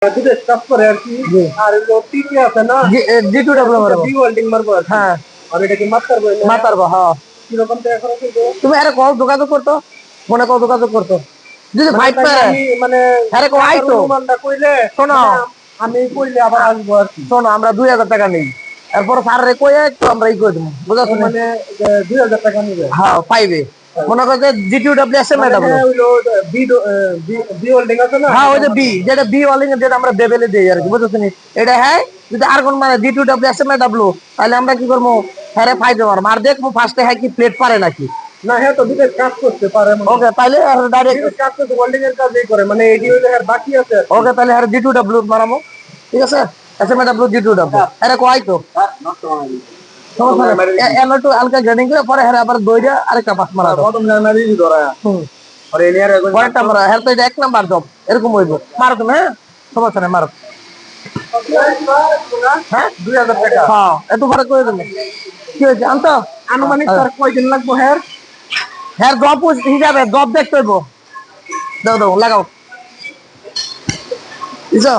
দুটো স্টাফ করে আর কি। আর ওই টিটি আছে না, জি2 ডেভেলপ মারবো। বি ওয়েল্ডিং মারবো আর কি। হ্যাঁ, আর এটা কি মারতে পারবো না? মারবো। হ্যাঁ, কিরকম টাকা খরচ হইবে? তুমি আরে কল যোগাযোগ করতো, ফোনে কল যোগাযোগ করতো যদি মানে ফাইট তাইলে পারে। আমি মানে আরে কো টাকার আইতো অনুমানটা কইলে, শোনো, মানে আমি কইলে আবার আসবো আর কি। শোনো আমরা 2000 টাকা নেই, এরপর স্যার রে কয়ে তো আমরা ই করে দেবো, বুঝাচ্ছ না? মানে 2000 টাকা নিবে। হ্যাঁ, পাইবে। মনে করো যে জিটিউডব্লিউ এস এম মানে ডাব্লিউ। হ্যাঁ হইলো বি বি ওয়েল্ডিং আছে না, হ্যাঁ, ওই এটা যে বি, মারবো। যেটা বি ওয়ালিং যেটা আমরা বেবেলে দিই আর কি, বুঝছো নি? এটা হ্যাঁ, যদি আর কোন মানে জিটিউডব্লিউ এস এম ডাব্লিউ, তাহলে আমরা কি করবো? হ্যাঁ ফাইটে মারবো, আর দেখবো ফার্স্টে হ্যাঁ কি প্লেট পারে নাকি। না হ্যাঁ তো বিদেশ কাজ করতে পারে মনে হয়। ওকে, তাহলে ডাইরেক্ট। বিদেশ কাজ করতে ওয়েল্ডিং এর কাজই করে, মানে এডি হইলে আর বাকি আছে আর কি। ওকে, তাহলে হ্যাঁ জিটিউডব্লিউ মারামো। ঠিক আছে, এস এম ডাব্লিউ জিটিউডব্লিউ আরে কয় তো সমস্যা নেই। এমন একটু হালকা গ্রেডিং করে পরে হ্যাঁ আবার দইরা আরেকটা পাস মারা দাও। প্রথম জানুয়ারি ধরা। হুম, আর এনিয়ার এখন পরেরটা মারা হ্যাঁ, তো এটা 1 নাম্বার জব এরকম হইব। মারো তুমি, হ্যাঁ সমস্যা নেই, মারো। হ্যাঁ 2000 টাকা। হ্যাঁ, এত করে করে দেবো। কি হয়েছে আনতো? আনুমানিক তার কয়দিন লাগবো হ্যাঁ? হ্যাঁ জব হিসাবে জব দেখতে হইব। দাও দাও লাগাও, বুঝছো?